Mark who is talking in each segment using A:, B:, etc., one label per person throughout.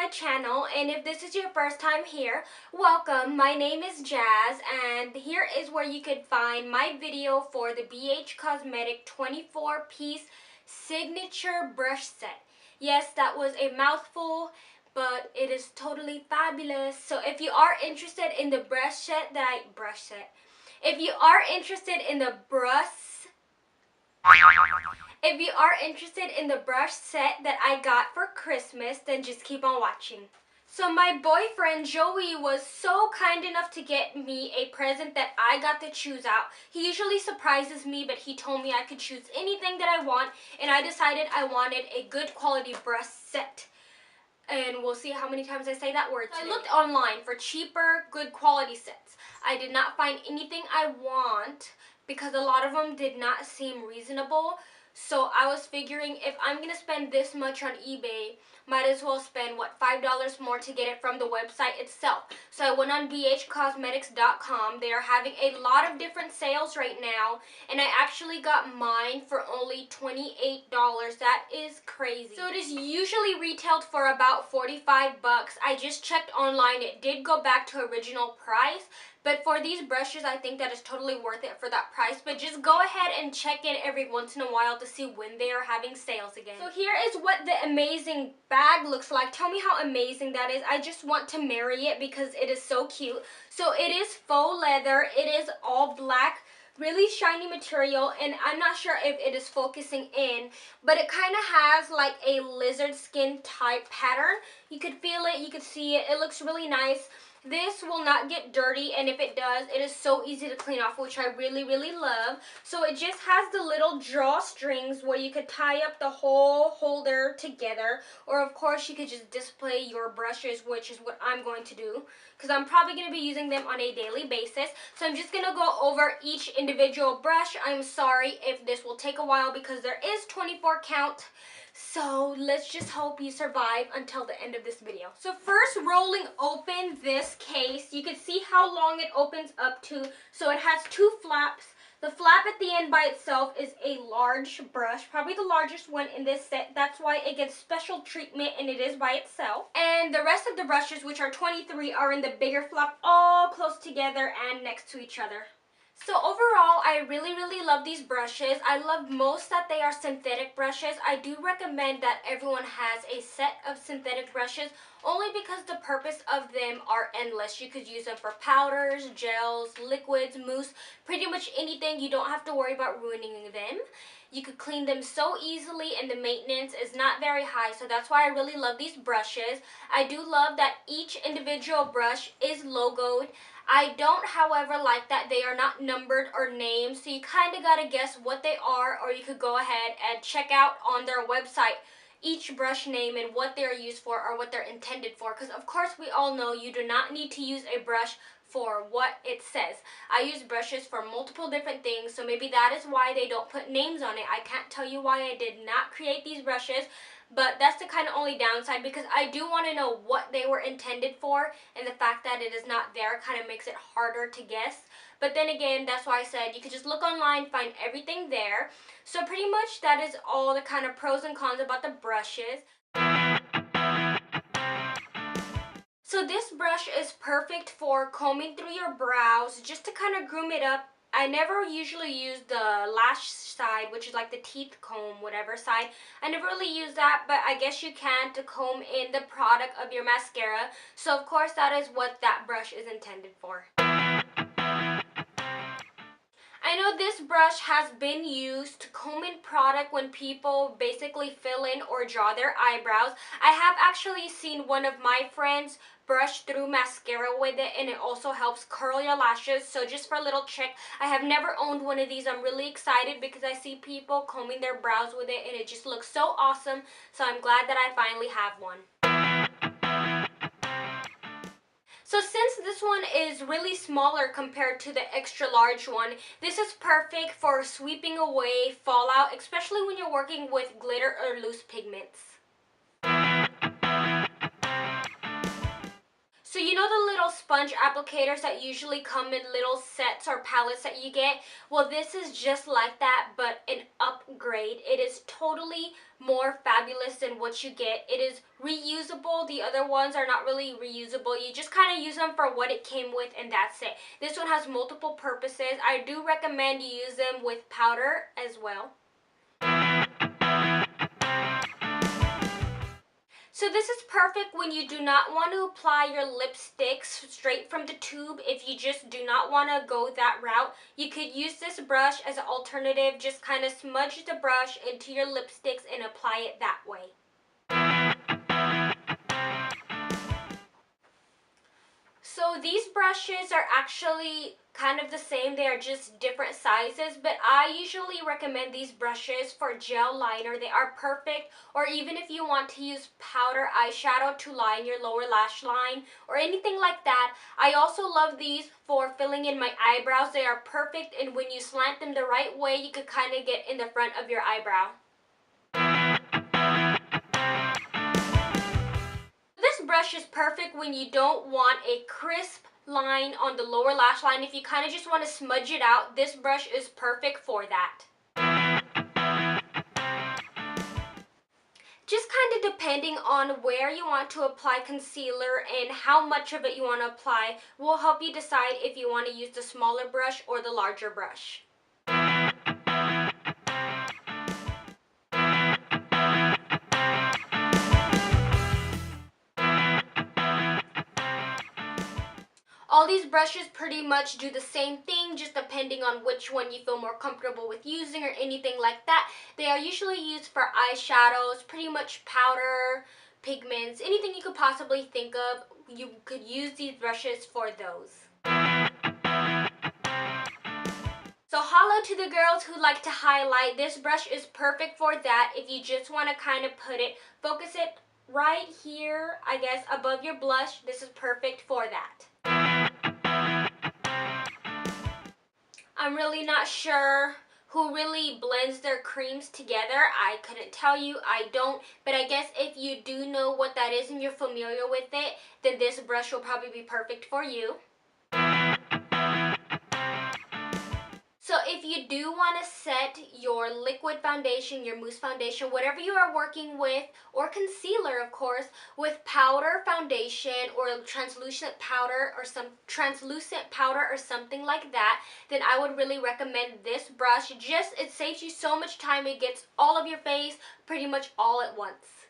A: my channel, and if this is your first time here, welcome. My name is Jazz, and here is where you could find my video for the BH Cosmetic 24-piece signature brush set. Yes, that was a mouthful, but it is totally fabulous. So if you are interested in the if you are interested in the brush set that I got for Christmas, then just keep on watching. So my boyfriend Joey was so kind enough to get me a present that I got to choose out. He usually surprises me, but he told me I could choose anything that I want, and I decided I wanted a good quality brush set. And we'll see how many times I say that word today. I looked online for cheaper, good quality sets. I did not find anything I want because a lot of them did not seem reasonable. So I was figuring if I'm going to spend this much on eBay, might as well spend, what, $5 more to get it from the website itself. So I went on bhcosmetics.com. They are having a lot of different sales right now, and I actually got mine for only $28. That is crazy. So it is usually retailed for about 45 bucks. I just checked online. It did go back to original price. But for these brushes, I think that is totally worth it for that price. But just go ahead and check in every once in a while to see when they are having sales again. So here is what the amazing bag looks like. Tell me how amazing that is. I just want to marry it because it is so cute. So it is faux leather. It is all black, really shiny material, and I'm not sure if it is focusing in, but it kind of has like a lizard skin type pattern. You could feel it, you could see it. It looks really nice. This will not get dirty, and if it does, it is so easy to clean off, which I really, really love. So it just has the little drawstrings where you could tie up the whole holder together, or of course you could just display your brushes, which is what I'm going to do, because I'm probably going to be using them on a daily basis. So I'm just going to go over each individual brush. I'm sorry if this will take a while because there is 24 count. So let's just hope you survive until the end of this video. So first, rolling open this case, you can see how long it opens up to. So it has two flaps. The flap at the end by itself is a large brush, probably the largest one in this set. That's why it gets special treatment, and it is by itself. And the rest of the brushes, which are 23, are in the bigger flap, all close together and next to each other. So overall, I really, really love these brushes. I love most that they are synthetic brushes. I do recommend that everyone has a set of synthetic brushes only because the purpose of them are endless. You could use them for powders, gels, liquids, mousse, pretty much anything. You don't have to worry about ruining them. You could clean them so easily, and the maintenance is not very high, so that's why I really love these brushes. I do love that each individual brush is logoed. I don't, however, like that they are not numbered or named, so you kind of got to guess what they are, or you could go ahead and check out on their website each brush name and what they're used for or what they're intended for, because of course we all know you do not need to use a brush for what it says. I use brushes for multiple different things, so maybe that is why they don't put names on it. I can't tell you why I did not create these brushes, but that's the kind of only downside, because I do want to know what they were intended for, and the fact that it is not there kind of makes it harder to guess. But then again, that's why I said you could just look online, find everything there. So pretty much that is all the kind of pros and cons about the brushes. So this brush is perfect for combing through your brows, just to kind of groom it up. I never usually use the lash side, which is like the teeth comb, whatever side. I never really use that, but I guess you can to comb in the product of your mascara. So of course that is what that brush is intended for. I know this brush has been used to comb in product when people basically fill in or draw their eyebrows. I have actually seen one of my friends brush through mascara with it, and it also helps curl your lashes. So just for a little trick, I have never owned one of these. I'm really excited because I see people combing their brows with it, and it just looks so awesome. So I'm glad that I finally have one. So since this one is really smaller compared to the extra large one, this is perfect for sweeping away fallout, especially when you're working with glitter or loose pigments. So you know the little sponge applicators that usually come in little sets or palettes that you get? Well, this is just like that, but an up grade. It is totally more fabulous than what you get. It is reusable. The other ones are not really reusable. You just kind of use them for what it came with, and that's it. This one has multiple purposes. I do recommend you use them with powder as well. So this is perfect when you do not want to apply your lipsticks straight from the tube. If you just do not want to go that route, you could use this brush as an alternative. Just kind of smudge the brush into your lipsticks and apply it that way. So these brushes are actually kind of the same. They are just different sizes, but I usually recommend these brushes for gel liner. They are perfect, or even if you want to use powder eyeshadow to line your lower lash line or anything like that. I also love these for filling in my eyebrows. They are perfect, and when you slant them the right way, you could kind of get in the front of your eyebrow. This brush is perfect when you don't want a crisp line on the lower lash line. If you kind of just want to smudge it out, this brush is perfect for that. Just kind of depending on where you want to apply concealer and how much of it you want to apply will help you decide if you want to use the smaller brush or the larger brush. All these brushes pretty much do the same thing, just depending on which one you feel more comfortable with using or anything like that. They are usually used for eyeshadows, pretty much powder, pigments, anything you could possibly think of. You could use these brushes for those. So holla to the girls who like to highlight. This brush is perfect for that. If you just want to kind of focus it right here, I guess, above your blush, this is perfect for that. I'm really not sure who really blends their creams together. I couldn't tell you, I don't, but I guess if you do know what that is and you're familiar with it, then this brush will probably be perfect for you. So if you do want to set your liquid foundation, your mousse foundation, whatever you are working with, or concealer of course, with powder foundation or translucent powder or something like that, then I would really recommend this brush. It saves you so much time. It gets all of your face pretty much all at once.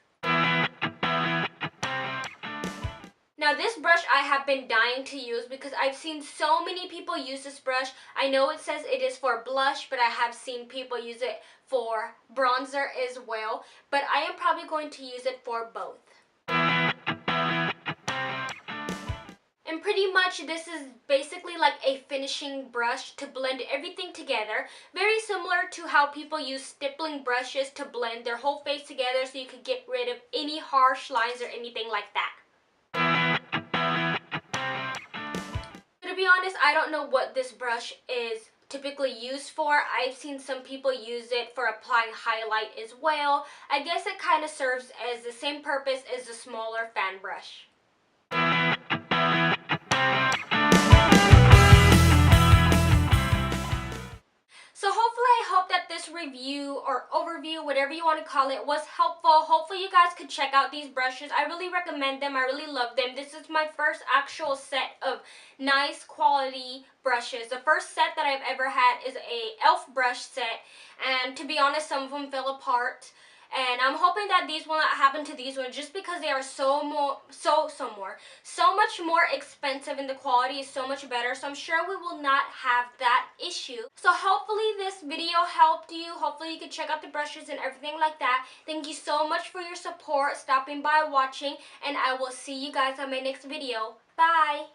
A: Now this brush I have been dying to use because I've seen so many people use this brush. I know it says it is for blush, but I have seen people use it for bronzer as well. But I am probably going to use it for both. And pretty much this is basically like a finishing brush to blend everything together. Very similar to how people use stippling brushes to blend their whole face together so you could get rid of any harsh lines or anything like that. To be honest, I don't know what this brush is typically used for. I've seen some people use it for applying highlight as well. I guess it kind of serves as the same purpose as the smaller fan brush. So hopefully I hope that this review or overview, whatever you want to call it, was helpful. Hopefully you guys could check out these brushes. I really recommend them. I really love them. This is my first actual set of nice quality brushes. The first set that I've ever had is a e.l.f. brush set, and to be honest, some of them fell apart. And I'm hoping that these will not happen to these ones just because they are so much more expensive and the quality is so much better. So I'm sure we will not have that issue. So hopefully this video helped you. Hopefully you can check out the brushes and everything like that. Thank you so much for your support, stopping by, watching, and I will see you guys on my next video. Bye!